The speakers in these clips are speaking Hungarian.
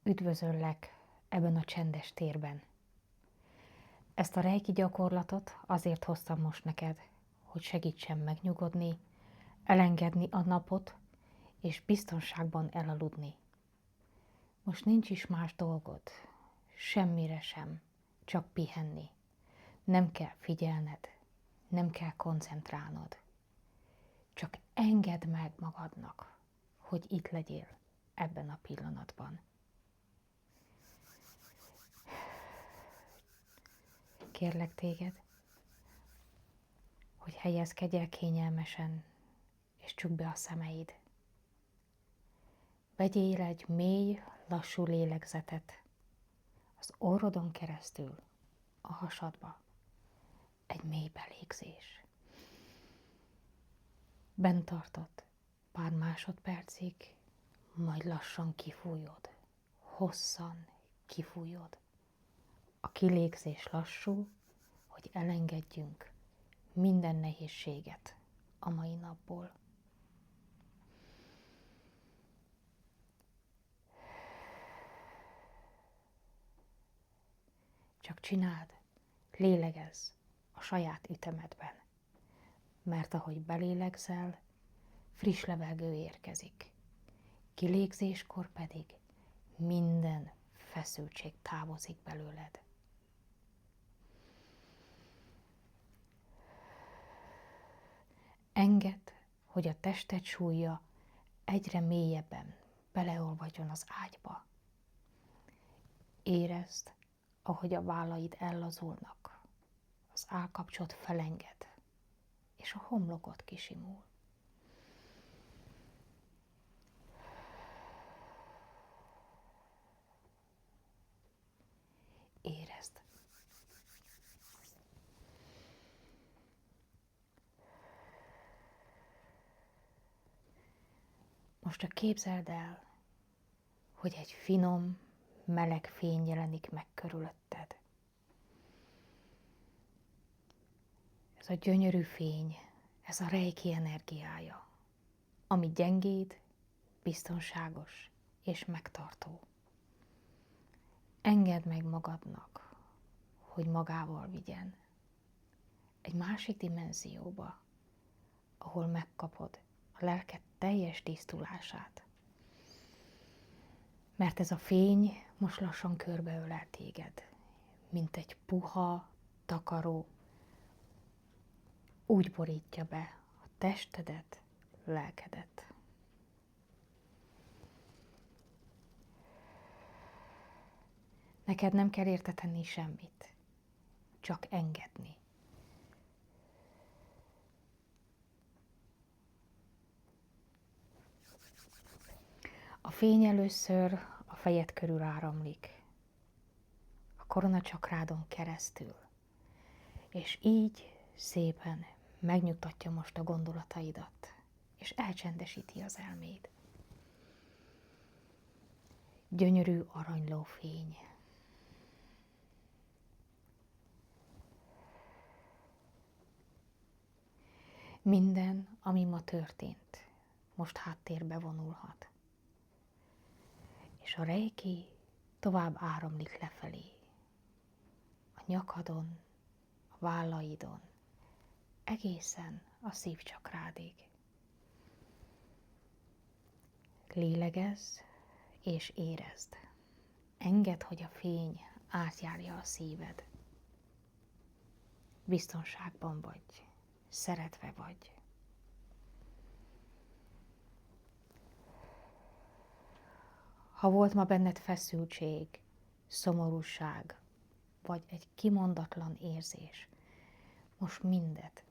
Üdvözöllek ebben a csendes térben. Ezt a reiki gyakorlatot azért hoztam most neked, hogy segítsen megnyugodni, elengedni a napot, és biztonságban elaludni. Most nincs is más dolgod, semmire sem, csak pihenni. Nem kell figyelned, nem kell koncentrálnod. Csak engedd meg magadnak, hogy itt legyél ebben a pillanatban. Kérlek téged, hogy helyezkedj el kényelmesen, és csukd be a szemeid. Vegyél egy mély, lassú lélegzetet az orrodon keresztül a hasadba. Egy mély belégzés. Bent tartod pár másodpercig, majd lassan kifújod. Hosszan kifújod. A kilégzés lassú, hogy elengedjünk minden nehézséget a mai napból. Csak csináld, lélegezz a saját ütemedben, mert ahogy belélegzel, friss levegő érkezik. Kilégzéskor pedig minden feszültség távozik belőled. Engedd, hogy a tested súlya egyre mélyebben beleolvadjon az ágyba. Érezd, ahogy a vállaid ellazulnak, az állkapcsod felenged, és a homlokod kisimul. Érezd. Most csak képzeld el, hogy egy finom, meleg fény jelenik meg körülötted. Ez a gyönyörű fény, ez a reiki energiája, ami gyengéd, biztonságos és megtartó. Engedd meg magadnak, hogy magával vigyen egy másik dimenzióba, ahol megkapod a lelked teljes tisztulását. Mert ez a fény most lassan körbeölel téged, mint egy puha, takaró, úgy borítja be a testedet, lelkedet. Neked nem kell érte tenni semmit, csak engedni. A fény először a fejed körül áramlik, a koronacsakrádon keresztül, és így szépen megnyugtatja most a gondolataidat, és elcsendesíti az elméd. Gyönyörű aranyló fény. Minden, ami ma történt, most háttérbe vonulhat. És a reiki tovább áramlik lefelé. A nyakadon, a vállaidon, egészen a szívcsakrádig. Lélegezz és érezd. Engedd, hogy a fény átjárja a szíved. Biztonságban vagy, szeretve vagy. Ha volt ma benned feszültség, szomorúság, vagy egy kimondatlan érzés, most mindet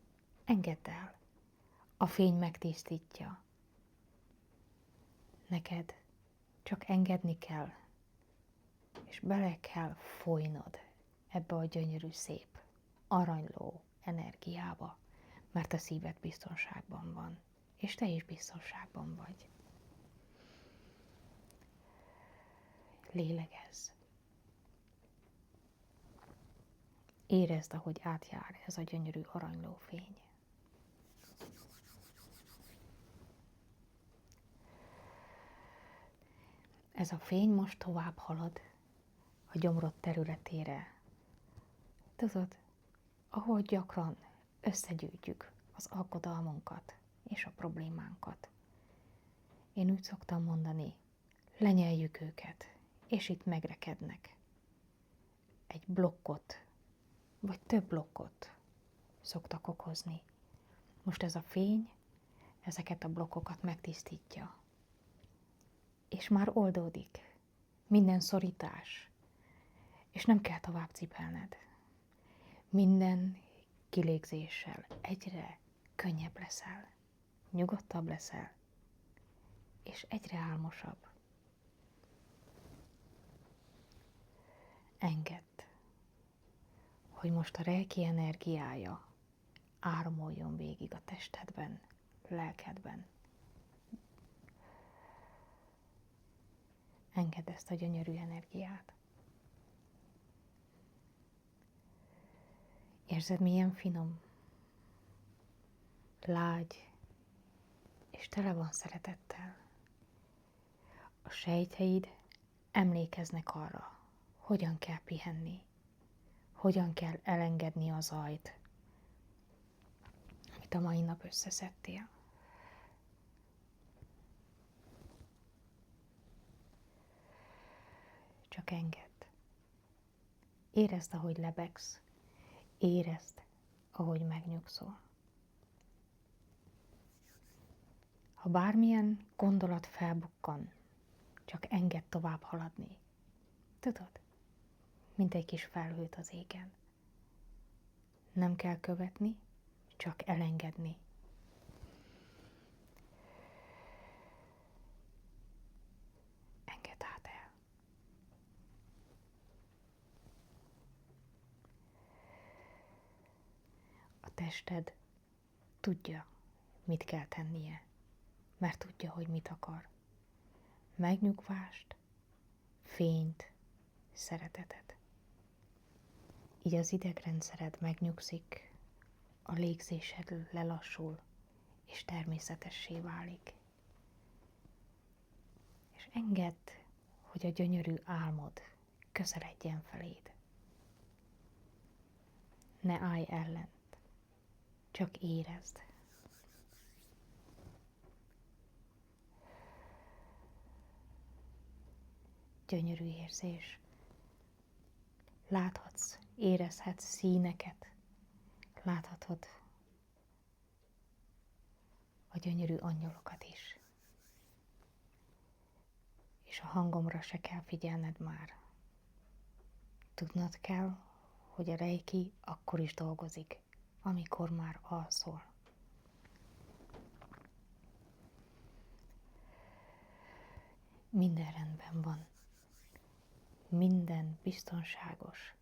engedd el. A fény megtisztítja. Neked csak engedni kell, és bele kell folynod ebbe a gyönyörű, szép, aranyló energiába, mert a szíved biztonságban van, és te is biztonságban vagy. Lélegezz. Érezd, ahogy átjár ez a gyönyörű aranyló fény. Ez a fény most tovább halad a gyomrod területére. Tudod, ahol gyakran összegyűjtjük az aggodalmunkat és a problémánkat. Én úgy szoktam mondani, lenyeljük őket, és itt megrekednek. Egy blokkot, vagy több blokkot szoktak okozni. Most ez a fény ezeket a blokkokat megtisztítja. És már oldódik minden szorítás, és nem kell tovább cipelned. Minden kilégzéssel egyre könnyebb leszel, nyugodtabb leszel, és egyre álmosabb. Engedd, hogy most a reiki energiája áramoljon végig a testedben, lelkedben. Engedd ezt a gyönyörű energiát. Érzed, milyen finom, lágy, és tele van szeretettel. A sejtjeid emlékeznek arra, hogyan kell pihenni, hogyan kell elengedni a zajt, amit a mai nap összeszedtél. Csak engedd. Érezd, ahogy lebegsz. Érezd, ahogy megnyugszol. Ha bármilyen gondolat felbukkan, csak engedd tovább haladni. Tudod, mint egy kis felhőt az égen. Nem kell követni, csak elengedni. Engedd át el. A tested tudja, mit kell tennie, mert tudja, hogy mit akar. Megnyugvást, fényt, szeretetet. Így az idegrendszered megnyugszik, a légzésed lelassul, és természetessé válik. És engedd, hogy a gyönyörű álmod közeledjen feléd. Ne állj ellent, csak érezd. Gyönyörű érzés. Láthatsz, érezhetsz színeket, láthatod a gyönyörű angyalokat is. És a hangomra se kell figyelned már. Tudnod kell, hogy a reiki akkor is dolgozik, amikor már alszol. Minden rendben van. Minden biztonságos.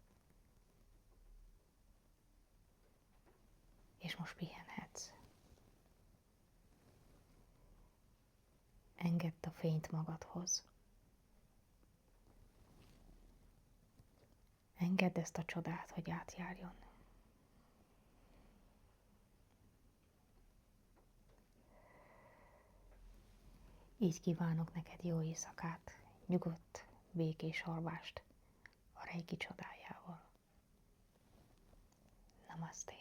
És most pihenhetsz. Engedd a fényt magadhoz. Engedd ezt a csodát, hogy átjárjon. Így kívánok neked jó éjszakát, nyugodt, békés alvást a reiki csodájával. Namaste.